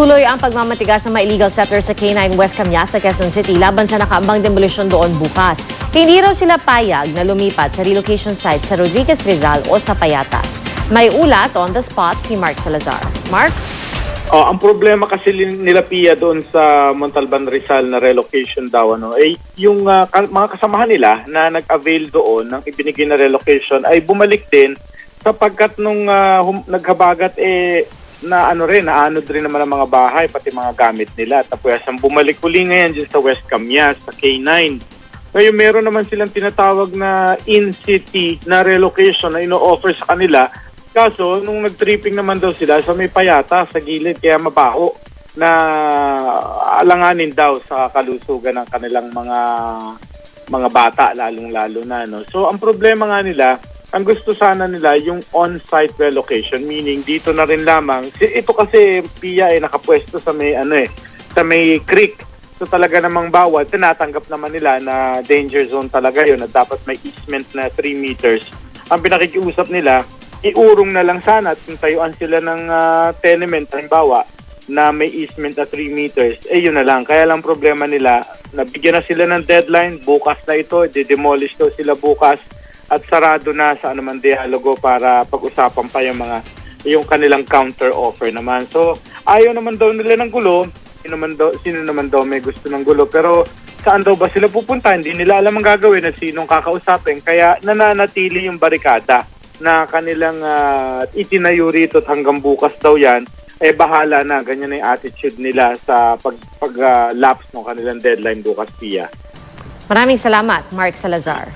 Patuloy ang pagmamatigas ng mga illegal settlers sa K9 West Camias sa Quezon City laban sa nakaambang demolisyon doon bukas. Hindi raw sila payag na lumipat sa relocation site sa Rodriguez Rizal o sa Payatas. May ulat on the spot si Mark Salazar. Mark? Ang problema kasi nila Pia doon sa Montalban Rizal na relocation daw yung mga kasamahan nila na nag-avail doon ng ibinigay na relocation ay bumalik din sapagkat nung naghabagat naanod rin naman ang mga bahay pati mga gamit nila. Tapos ang bumalik uli ngayon dyan sa West Camias, sa K9. Ngayon meron naman silang tinatawag na in-city na relocation na ino-offer sa kanila. Kaso nung nag-tripping naman daw sila sa may Payata sa gilid kaya mabaho na alanganin daw sa kalusugan ng kanilang mga bata lalong-lalo na. No? So ang problema nga nila, ang gusto sana nila yung on-site relocation, meaning dito na rin lamang. Ito kasi Pia nakapwesto sa may sa may creek. So talaga namang bawal, tinatanggap naman nila na danger zone talaga yun at dapat may easement na 3 meters. Ang pinakikiusap nila, iurong na lang sana at kung tayuan sila ng tenement, halimbawa, na may easement na 3 meters, yun na lang. Kaya lang problema nila, nabigyan na sila ng deadline, bukas na ito, de-demolish daw sila bukas at sarado na sa anumang dialogo para pag-usapan pa yung kanilang counter offer naman. So, ayaw naman daw nila ng gulo, sino naman daw may gusto ng gulo, pero saan daw ba sila pupunta? Hindi nila alam ang gagawin at sinong kakausapin, kaya nananatili yung barikada na kanilang itinayo rito at hanggang bukas daw yan, bahala na. Ganyan na yung attitude nila sa pag-lapse ng kanilang deadline bukas, Pia. Maraming salamat, Mark Salazar.